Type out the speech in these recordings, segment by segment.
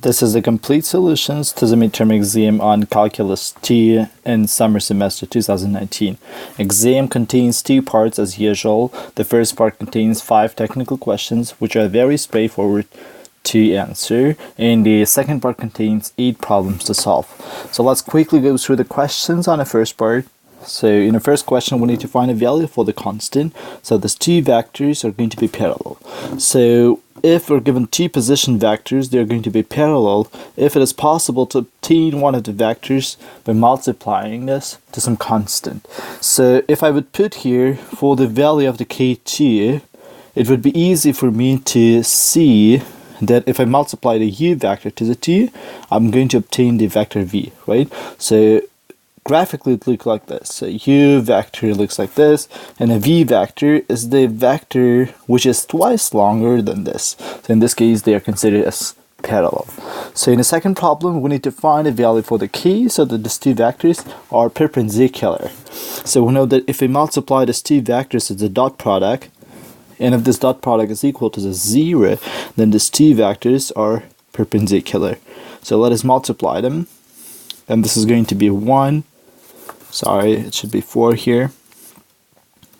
This is the complete solutions to the midterm exam on Calculus T in summer semester 2019. Exam contains two parts as usual. The first part contains 5 technical questions which are very straightforward to answer, and the second part contains 8 problems to solve. So let's quickly go through the questions on the first part. So in the first question, we need to find a value for the constant. So these two vectors are going to be parallel. So if we're given two position vectors, they're going to be parallel if it is possible to obtain one of the vectors by multiplying this to some constant. So if I would put here for the value of the k2, it would be easy for me to see that if I multiply the u vector to the 2, I'm going to obtain the vector v, right? So graphically it looks like this. So u vector looks like this, and a v vector is the vector which is twice longer than this. So in this case they are considered as parallel. So in the second problem we need to find a value for the k so that these two vectors are perpendicular. So we know that if we multiply these two vectors as a dot product, and if this dot product is equal to the 0, then these two vectors are perpendicular. So let us multiply them. And this is going to be 1, sorry, it should be 4 here.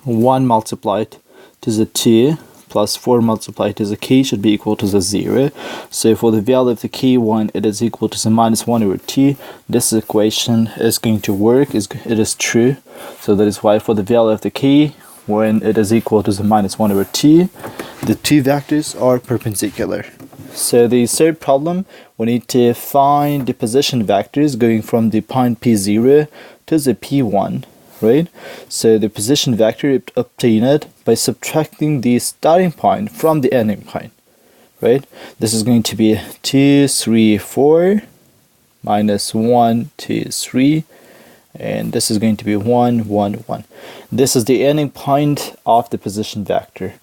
1 multiplied to the 2 plus 4 multiplied to the k should be equal to the 0. So for the value of the k1, it is equal to the minus 1 over t. This equation is going to work, it is true. So that is why for the value of the k, when it is equal to the minus 1 over t, the two vectors are perpendicular. So the third problem, we need to find the position vectors going from the point p0 to the p1, right? So the position vector obtained by subtracting the starting point from the ending point, right? This is going to be 2, 3, 4 minus 1, 2, 3. And this is going to be 1, 1, 1. This is the ending point of the position vector.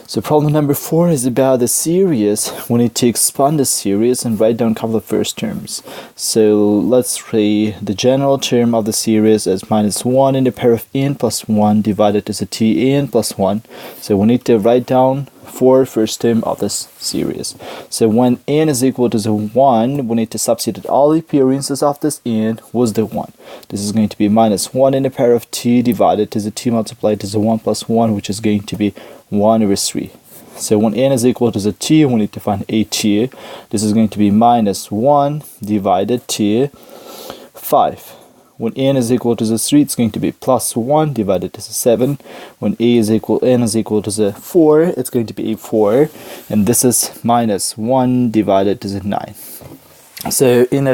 So problem number 4 is about the series. We need to expand the series and write down a couple of first terms. So let's say the general term of the series is minus 1 in the pair of n plus 1 divided to the tn plus 1. So we need to write down 4 first term of this series. So when n is equal to the 1, we need to substitute all the appearances of this n with the 1. This is going to be minus 1 in the pair of 2 divided to the 2 multiplied to the 1 plus 1, which is going to be 1 over 3. So when n is equal to the 2, we need to find a2. This is going to be minus 1 divided to 5. When n is equal to the 3, it's going to be plus 1 divided to the 7. When n is equal to the 4, it's going to be a 4. And this is minus 1 divided to the 9. So in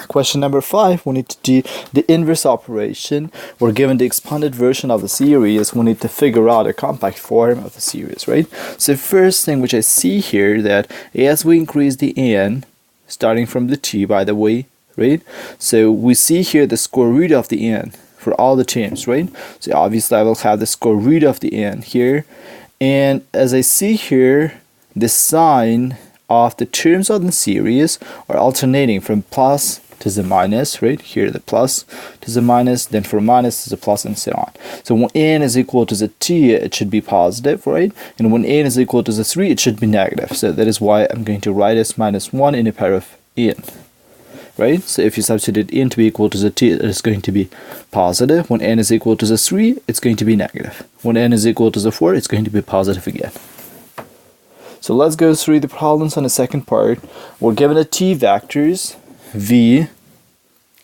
question number 5, we need to do the inverse operation. We're given the expanded version of the series. We need to figure out a compact form of the series, right? So first thing which I see here, that as we increase the n, starting from the 2 by the way, right? So we see here the square root of the n for all the terms, right? So obviously I will have the square root of the n here. And as I see here, the sign of the terms of the series are alternating from plus to the minus, right? Here the plus to the minus, then from minus to the plus, and so on. So when n is equal to the 2, it should be positive, right? And when n is equal to the 3, it should be negative. So that is why I'm going to write as minus 1 in the pair of n, right? So if you substitute n to be equal to the 2, it is going to be positive. When n is equal to the 3, it's going to be negative. When n is equal to the 4, it's going to be positive again. So let's go through the problems on the second part. We're given the t vectors, v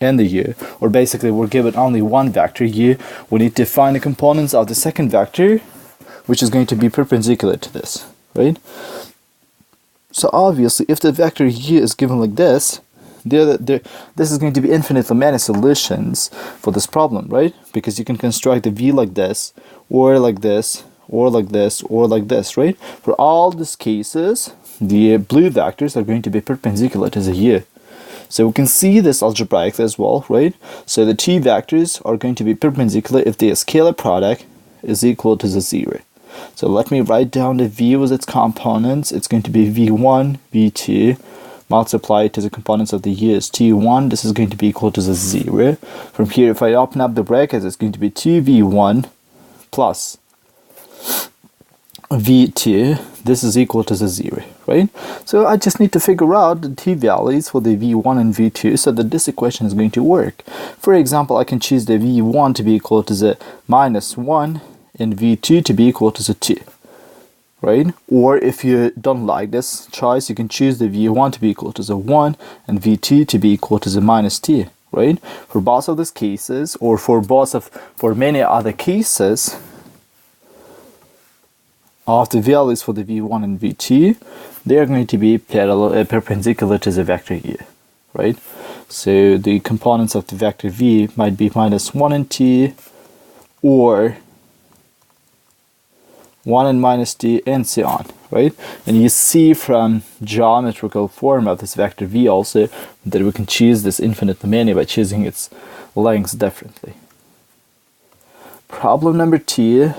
and the u, or basically we're given only one vector, u. We need to find the components of the second vector, which is going to be perpendicular to this, right? So obviously, if the vector u is given like this, this is going to be infinitely many solutions for this problem, right? Because you can construct the v like this, or like this, or like this, or like this, right? For all these cases, the blue vectors are going to be perpendicular to the u. So we can see this algebraically as well, right? So the t vectors are going to be perpendicular if the scalar product is equal to the 0. So let me write down the v with its components. It's going to be v1, v2, multiplied to the components of the u is t1. This is going to be equal to the 0. From here, if I open up the brackets, it's going to be 2v1 plus v2, this is equal to the 0, right? So I just need to figure out the t values for the v1 and v2 so that this equation is going to work. For example, I can choose the v1 to be equal to the -1 and v2 to be equal to the 2, right? Or if you don't like this choice, you can choose the v1 to be equal to the 1 and v2 to be equal to the -2, right? For both of these cases, or for many other cases of the values for the v1 and v2, they are going to be perpendicular to the vector u, right? So the components of the vector v might be -1 and 2, or 1 and -2, and so on, right? And you see from geometrical form of this vector v also that we can choose this infinite many by choosing its lengths differently. Problem number 2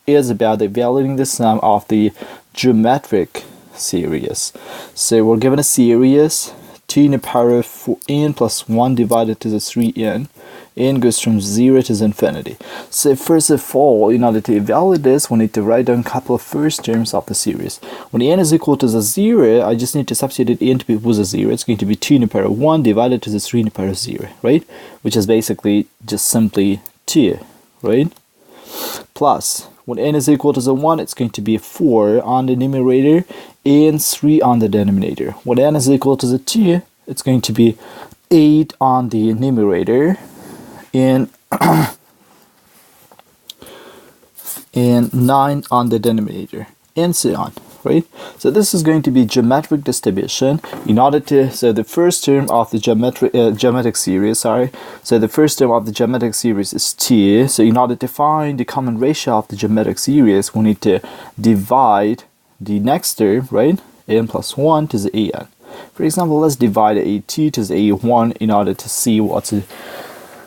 is about evaluating the sum of the geometric series. So we're given a series 2 in the power of n plus 1 divided to the 3n. N goes from 0 to infinity. So first of all, in order to evaluate this, we need to write down a couple of first terms of the series. When n is equal to the 0, I just need to substitute n to be equal to 0. It's going to be 2 in the power of 1 divided to the 3 in the power of 0, right? Which is basically just simply 2, right? Plus, when n is equal to the 1, it's going to be 4 on the numerator and 3 on the denominator. When n is equal to the 2, it's going to be 8 on the numerator and 9 on the denominator, and so on, right? So this is going to be geometric distribution. In order to, so the first term of the geometric series, so the first term of the geometric series is 2. So in order to find the common ratio of the geometric series, we need to divide the next term, right? n plus 1 to the an. For example, let's divide a2 to the a1 in order to see what's the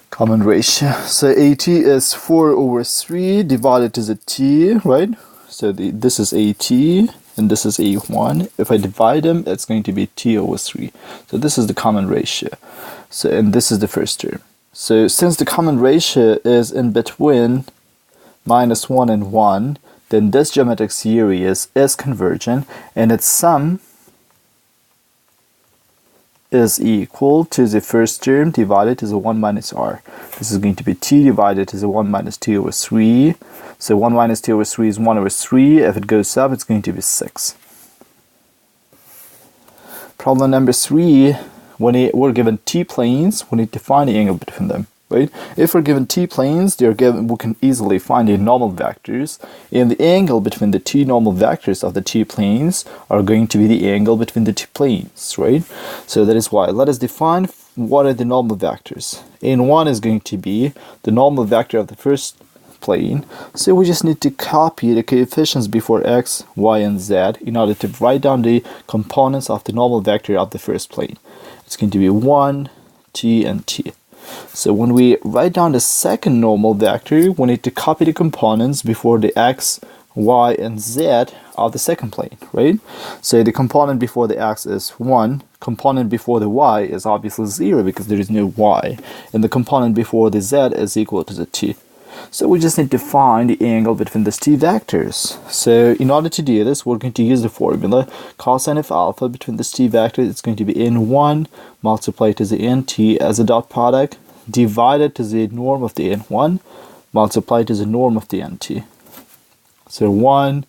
common ratio. So a2 is 4 over 3 divided to the 2, right? So this is a2 and this is a1. If I divide them, it's going to be 2 over 3. So this is the common ratio. So, and this is the first term. So since the common ratio is in between -1 and 1, then this geometric series is convergent, and its sum is equal to the first term divided to the 1 minus r. This is going to be 2 divided to the 1 minus 2 over 3. So 1 minus 2 over 3 is 1 over 3. If it goes up, it's going to be 6. Problem number 3, when we're given two planes, we need to find the angle between them, right? If we're given two planes, we can easily find the normal vectors, and the angle between the two normal vectors of the two planes are going to be the angle between the two planes, right? So that is why. Let us define what are the normal vectors. N1 is going to be the normal vector of the first plane, so we just need to copy the coefficients before x, y, and z in order to write down the components of the normal vector of the first plane. It's going to be 1, 2, and 2. So when we write down the second normal vector, we need to copy the components before the x, y, and z of the second plane, right? So the component before the x is 1, component before the y is obviously 0 because there is no y, and the component before the z is equal to the 2. So we just need to find the angle between these two vectors. So in order to do this, we're going to use the formula cosine of alpha between these two vectors. It's going to be n1 multiplied to the n2 as a dot product divided to the norm of the n1 multiplied to the norm of the n2. So 1,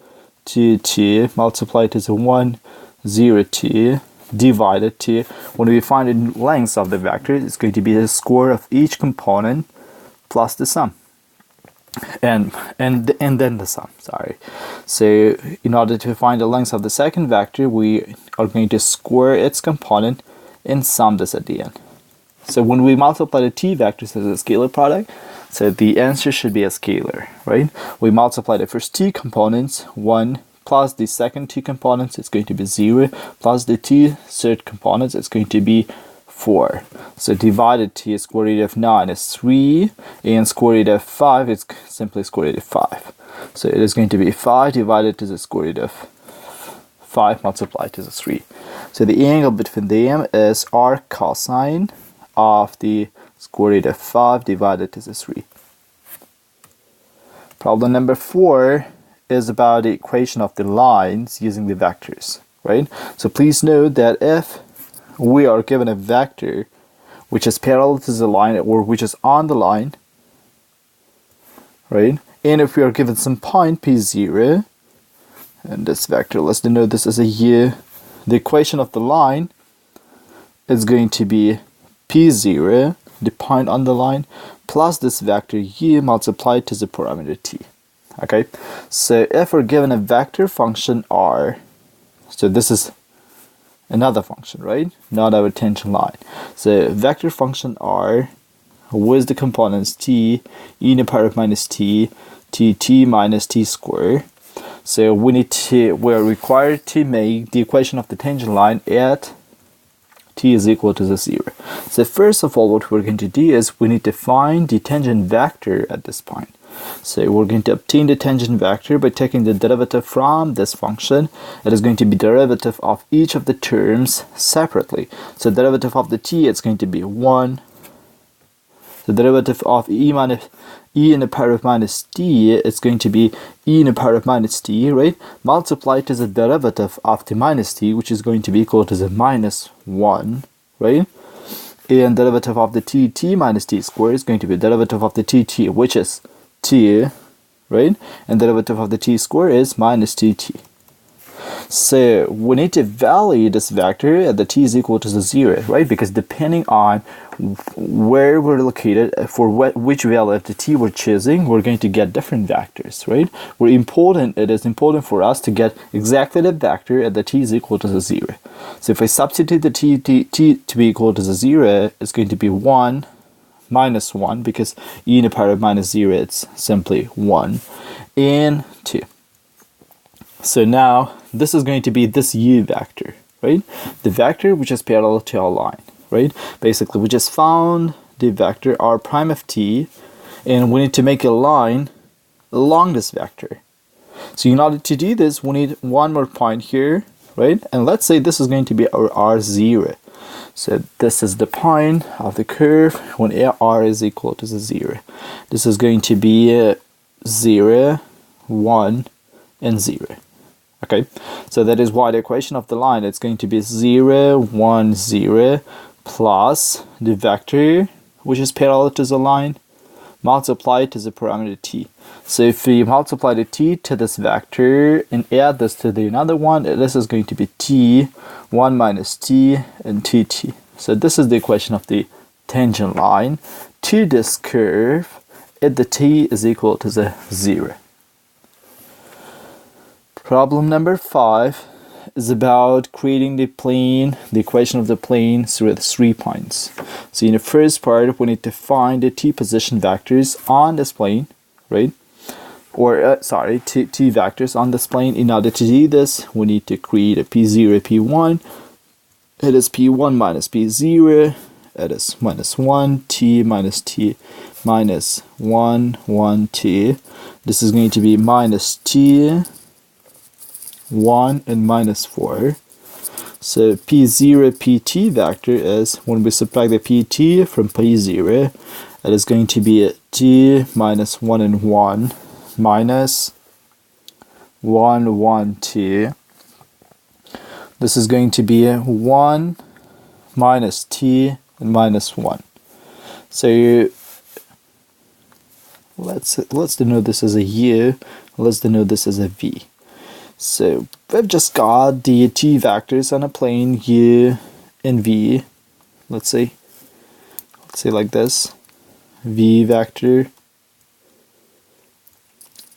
2, 2 multiplied to the 1, 0, 2 divided to, when we find the lengths of the vector, it's going to be the square of each component plus the sum. And then the sum, sorry. So in order to find the length of the second vector, we are going to square its component and sum this at the end. So when we multiply the two vectors as a scalar product, so the answer should be a scalar, right? We multiply the first two components, 1 plus the second two components, it's going to be 0, plus the two third components, it's going to be 4. So divided to square root of 9 is 3, and square root of 5 is simply square root of 5. So it is going to be 5 divided to the square root of 5 multiplied to the 3. So the angle between them is arc cosine of the square root of 5 divided to the 3. Problem number 4 is about the equation of the lines using the vectors, right? So please note that if we are given a vector which is parallel to the line or which is on the line, right? And if we are given some point P0, and this vector, let's denote this as a U, the equation of the line is going to be P0, the point on the line, plus this vector U multiplied to the parameter T. Okay, so if we're given a vector function R, so this is another function, right? Not our tangent line. So vector function R with the components T, e to the power of minus T, T minus T squared. So we're required to make the equation of the tangent line at T is equal to the 0. So first of all, what we're going to do is we need to find the tangent vector at this point. So we're going to obtain the tangent vector by taking the derivative from this function. It is going to be derivative of each of the terms separately. So derivative of the t, it's going to be 1. The derivative of e in the power of minus t, it's going to be e in the power of minus t, right? Multiplied to the derivative of the minus t, which is going to be equal to the minus 1, right? And derivative of the t minus t squared is going to be derivative of the t, which is t, right? And derivative of the t squared is minus tt. So we need to value this vector at the t is equal to the 0, right? Because depending on where we're located, for which value of the t we're choosing, we're going to get different vectors, right? It is important for us to get exactly the vector at the t is equal to the 0. So if I substitute the t to be equal to the 0, it's going to be 1 minus 1, because e in the power of minus 0, it's simply 1, and 2. So now this is going to be this u vector, right? The vector which is parallel to our line, right? Basically, we just found the vector r prime of t, and we need to make a line along this vector. So in order to do this, we need one more point here, right? And let's say this is going to be our r0. So this is the point of the curve when r is equal to the 0. This is going to be 0, 1, and 0. Okay, so that is why the equation of the line, it's going to be 0, 1, 0 plus the vector which is parallel to the line multiplied to the parameter t. So if we multiply the t to this vector and add this to the another one, this is going to be t, 1 minus t, and 2t. So this is the equation of the tangent line to this curve at the t is equal to the 0. Problem number 5 is about creating the plane, the equation of the plane through 3 points. So in the first part, we need to find the t position vectors on this plane, right? Or t vectors on this plane. In order to do this, we need to create a p0, p1. It is p1 minus p0. It is minus 1, t minus t minus 1, 1, t. This is going to be minus t, 1, and minus 4. So p0 pt vector is, when we subtract the pt from p0, it is going to be t minus 1 and 1 minus 1, 1, t. This is going to be 1 minus t and minus 1. So let's denote this as a u, let's denote this as a v. So we've just got the t vectors on a plane u and v. Let's say like this, v vector.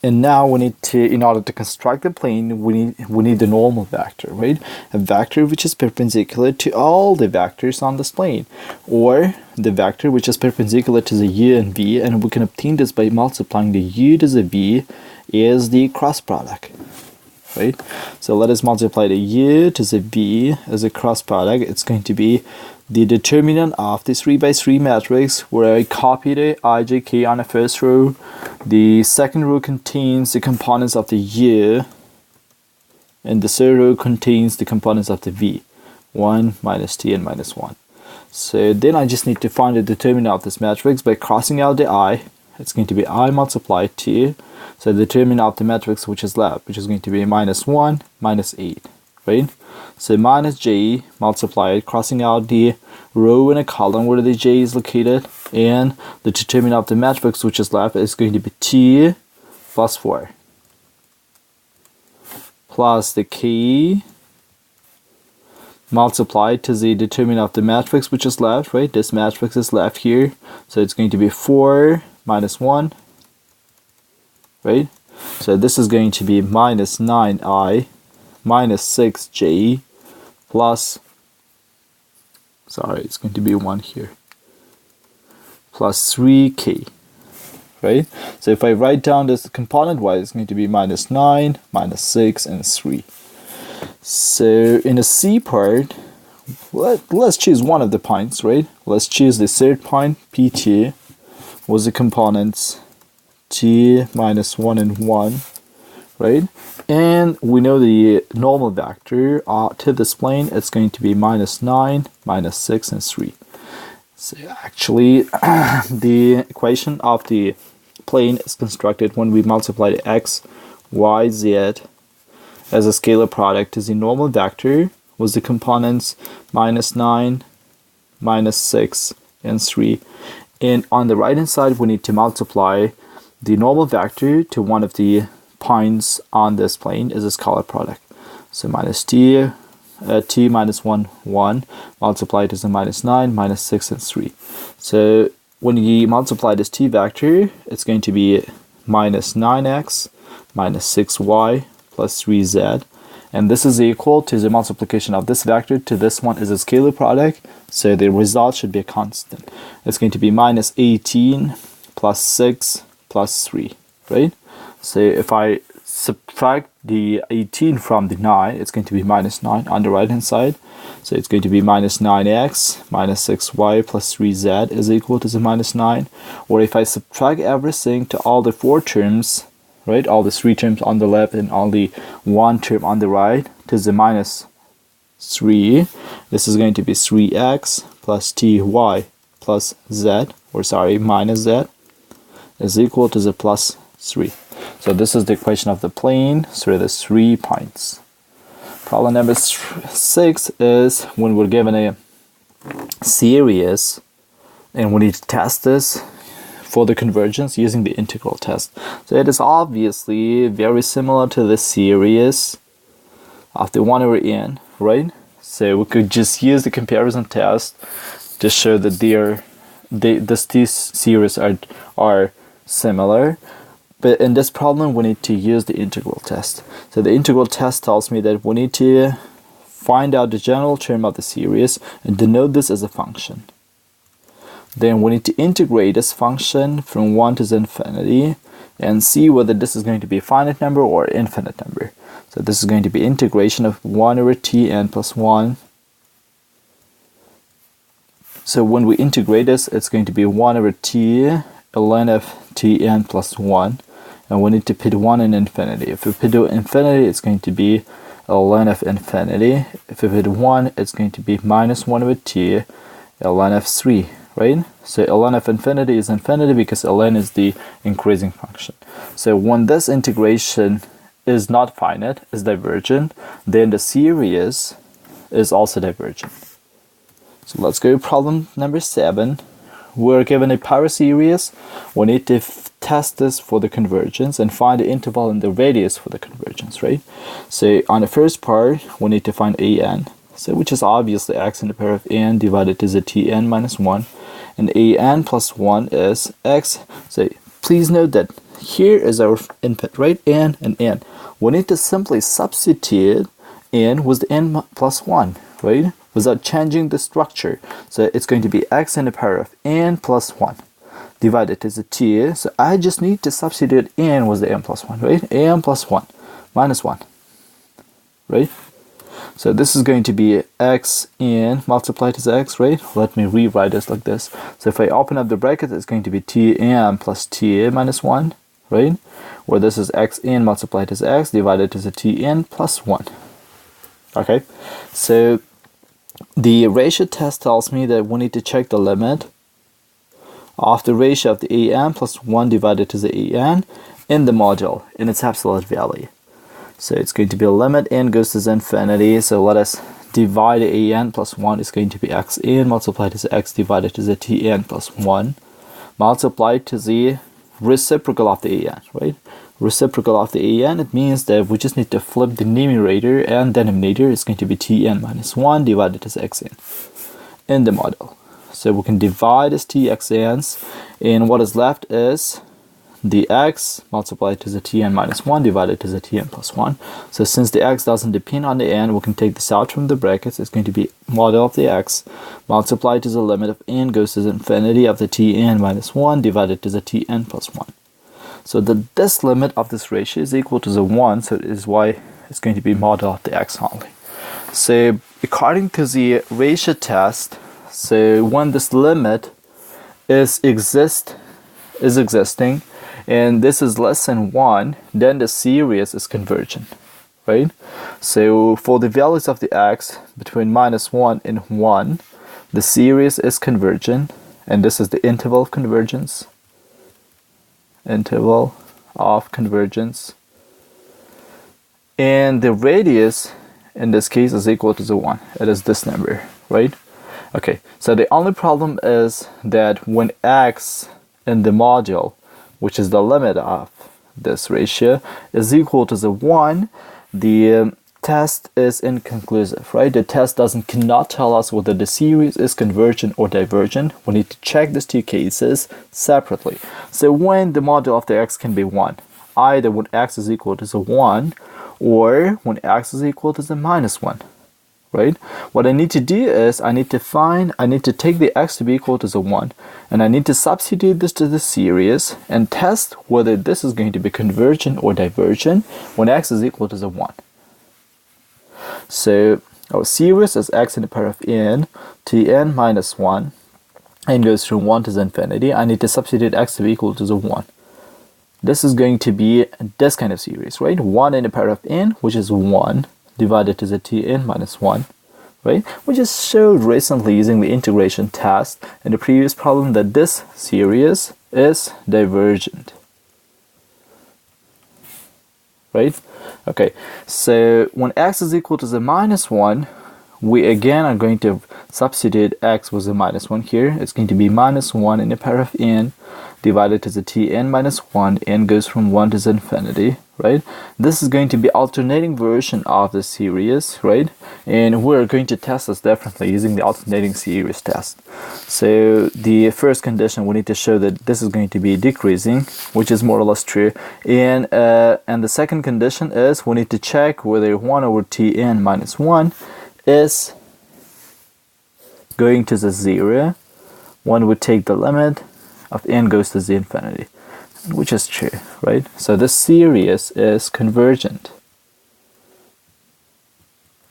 And now we need to, in order to construct the plane, we need the normal vector, right? A vector which is perpendicular to all the vectors on this plane, or the vector which is perpendicular to the u and v, and we can obtain this by multiplying the u to the v as the cross product. Right? So let us multiply the u to the v as a cross product. It's going to be the determinant of the 3 by 3 matrix, where I copy the ijk on the first row. The second row contains the components of the u, and the third row contains the components of the v, 1, minus t, and minus 1. So then I just need to find the determinant of this matrix by crossing out the I it's going to be I multiplied t. So the determinant of the matrix which is left, which is going to be minus 1, minus 8, right? So minus j multiplied, crossing out the row and a column where the j is located, and the determinant of the matrix which is left is going to be t plus 4 plus the k multiplied to the determinant of the matrix which is left, right? This matrix is left here, so it's going to be 4 minus 1, right? So this is going to be minus 9i minus 6j plus, sorry, it's going to be 1 here, plus 3k, right? So if I write down this component wise, it's going to be minus 9, minus 6, and 3. So in the C part, let's choose one of the points, right? Let's choose the third point, PT, was the components t minus 1 and 1, right? And we know the normal vector to this plane, it's going to be minus 9, minus 6, and 3. So actually, the equation of the plane is constructed when we multiply the x, y, z as a scalar product to the normal vector was the components minus 9, minus 6, and 3. And on the right hand side, we need to multiply the normal vector to one of the points on this plane is a scalar product. So minus t, t minus 1, 1, multiplied to the minus 9, minus 6, and 3. So when you multiply this t vector, it's going to be minus 9x minus 6y plus 3z. And this is equal to the multiplication of this vector to this one is a scalar product. So the result should be a constant. It's going to be minus 18 plus 6 plus 3, right? So if I subtract the 18 from the 9, it's going to be minus 9 on the right hand side. So it's going to be minus 9x minus 6y plus 3z is equal to the minus 9. Or if I subtract everything to all the 4 terms, right, all the 3 terms on the left and only 1 term on the right, to the minus 3, this is going to be 3x plus ty plus z, or sorry, minus z, is equal to the plus 3. So this is the equation of the plane through the 3 points. Problem number 6 is when we're given a series and we need to test this for the convergence using the integral test. So it is obviously very similar to the series of the 1 over n, right? So we could just use the comparison test to show that these series are similar. But in this problem, we need to use the integral test. So the integral test tells me that we need to find out the general term of the series and denote this as a function. Then we need to integrate this function from 1 to the infinity and see whether this is going to be a finite number or an infinite number. So this is going to be integration of 1 over t n plus 1. So when we integrate this, it's going to be 1 over t ln of t n plus 1. And we need to put 1 in infinity. If we put infinity, it's going to be ln of infinity. If we put 1, it's going to be minus 1 over t ln of 3. Right? So ln of infinity is infinity because ln is the increasing function. So when this integration is not finite, is divergent, then the series is also divergent. So let's go to problem number 7. We're given a power series. We need to test this for the convergence and find the interval and the radius for the convergence, right? So on the first part, we need to find an. So which is obviously x in the power of n divided to the tn minus 1. And an plus 1 is x. So please note that here is our input, right? N and n. We need to simply substitute n with the n plus 1, right? Without changing the structure. So it's going to be x in the power of n plus 1 divided to the t. So I just need to substitute n with the n plus 1, right? n plus 1 minus 1, right? So this is going to be x n multiplied to x, right? Let me rewrite this like this. So if I open up the bracket, it's going to be tn plus t minus 1, right? Where this is x n multiplied to x divided to the tn plus 1. Okay, so the ratio test tells me that we need to check the limit of the ratio of the an plus 1 divided to the an in the module in its absolute value. So it's going to be a limit n goes to infinity. So let us divide the an plus 1 is going to be xn multiplied to the x divided to the tn plus 1 multiplied to the reciprocal of the an, right? Reciprocal of the an, it means that we just need to flip the numerator and denominator. It's going to be tn minus 1 divided to the xn in the model. So we can divide as txn's, and what is left is the x multiplied to the tn minus 1 divided to the tn plus 1. So since the x doesn't depend on the n, we can take this out from the brackets. It's going to be model of the x multiplied to the limit of n goes to the infinity of the tn minus 1 divided to the tn plus 1. So this limit of this ratio is equal to the 1, so it is why it's going to be model of the x only. So according to the ratio test, so when this limit is existing and this is less than 1, then the series is convergent, right? So for the values of the x between minus 1 and 1, the series is convergent, and this is the interval of convergence. Interval of convergence. And the radius in this case is equal to the 1. It is this number, right? Okay, so the only problem is that when x in the module, which is the limit of this ratio, is equal to the 1, the test is inconclusive, right? The test cannot tell us whether the series is convergent or divergent. We need to check these two cases separately. So when the module of the x can be 1, either when x is equal to the 1 or when x is equal to the minus 1. Right? What I need to do is I need to take the x to be equal to the 1, and I need to substitute this to the series and test whether this is going to be convergent or divergent when x is equal to the 1. So our series is x in the power of n, tn minus 1, and goes from 1 to the infinity. I need to substitute x to be equal to the 1. This is going to be this kind of series, right? 1 in the power of n, which is 1, divided to the tn minus 1, right? We just showed recently using the integration test in the previous problem that this series is divergent, right? Okay, so when x is equal to the minus 1, we again are going to substitute x with the minus 1 here. It's going to be minus 1 in the power of n divided to the tn minus 1, n goes from 1 to the infinity, right? This is going to be alternating version of the series, right? And we're going to test this differently using the alternating series test. So the first condition, we need to show that this is going to be decreasing, which is more or less true. And the second condition is we need to check whether 1 over tn minus 1 is going to the 0. One would take the limit of n goes to the infinity, which is true, right? So this series is convergent,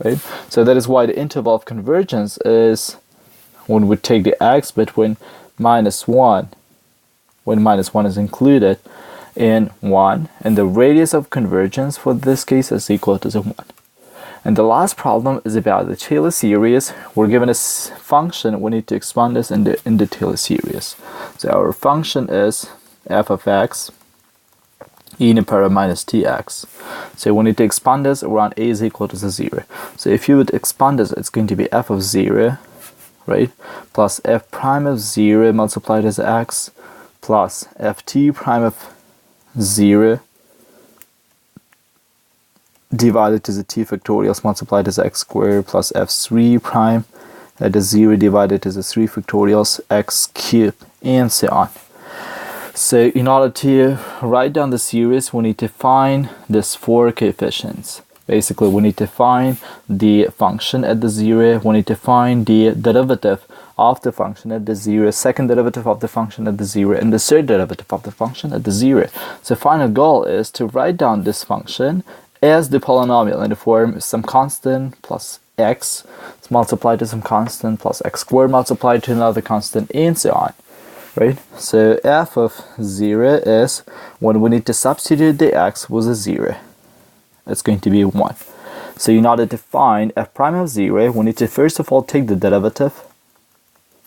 right? So that is why the interval of convergence is when we take the x between minus 1, when minus 1 is included, and 1, and the radius of convergence for this case is equal to the 1. And the last problem is about the Taylor series. We're given a function. We need to expand this in the Taylor series. So our function is f of x e in the power of minus tx. So we need to expand this around a is equal to the 0. So if you would expand this, it's going to be f of 0, right, plus f prime of 0 multiplied as x plus ft prime of 0 divided to the t factorials multiplied as x squared plus f3 prime that is 0 divided to the 3 factorials x cubed, and so on. So in order to write down the series, we need to find these 4 coefficients. Basically, we need to find the function at the 0, we need to find the derivative of the function at the 0, second derivative of the function at the 0, and the third derivative of the function at the 0. So final goal is to write down this function as the polynomial in the form some constant plus x is multiplied to some constant plus x squared multiplied to another constant, and so on, right? So f of 0 is when we need to substitute the x with a 0. It's going to be 1. So in order to find f prime of 0, we need to first of all take the derivative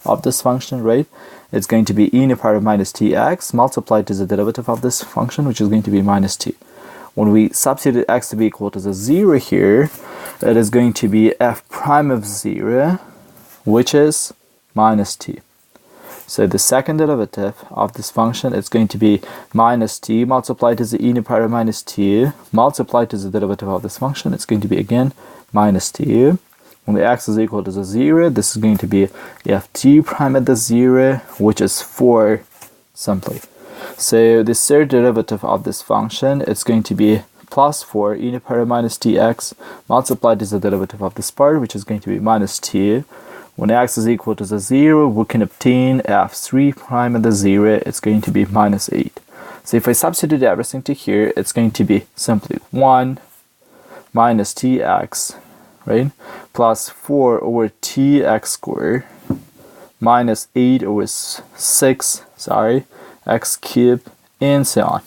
of this function, right? It's going to be e in the power of minus tx multiplied to the derivative of this function, which is going to be minus t. When we substitute x to be equal to the 0 here, it is going to be f prime of 0, which is minus t. So the second derivative of this function is going to be minus t multiplied to the e in the power of minus t multiplied to the derivative of this function. It's going to be again minus t. When the x is equal to the 0, this is going to be ft prime at the 0, which is 4 simply. So the third derivative of this function is going to be plus 4 e to the power of minus tx multiplied to the derivative of this part, which is going to be minus t. When x is equal to the 0, we can obtain f3 prime at the 0. It's going to be minus 8. So if I substitute everything to here, it's going to be simply 1 minus tx, right, plus 4 over tx squared minus 8 over 6, x cubed, and so on.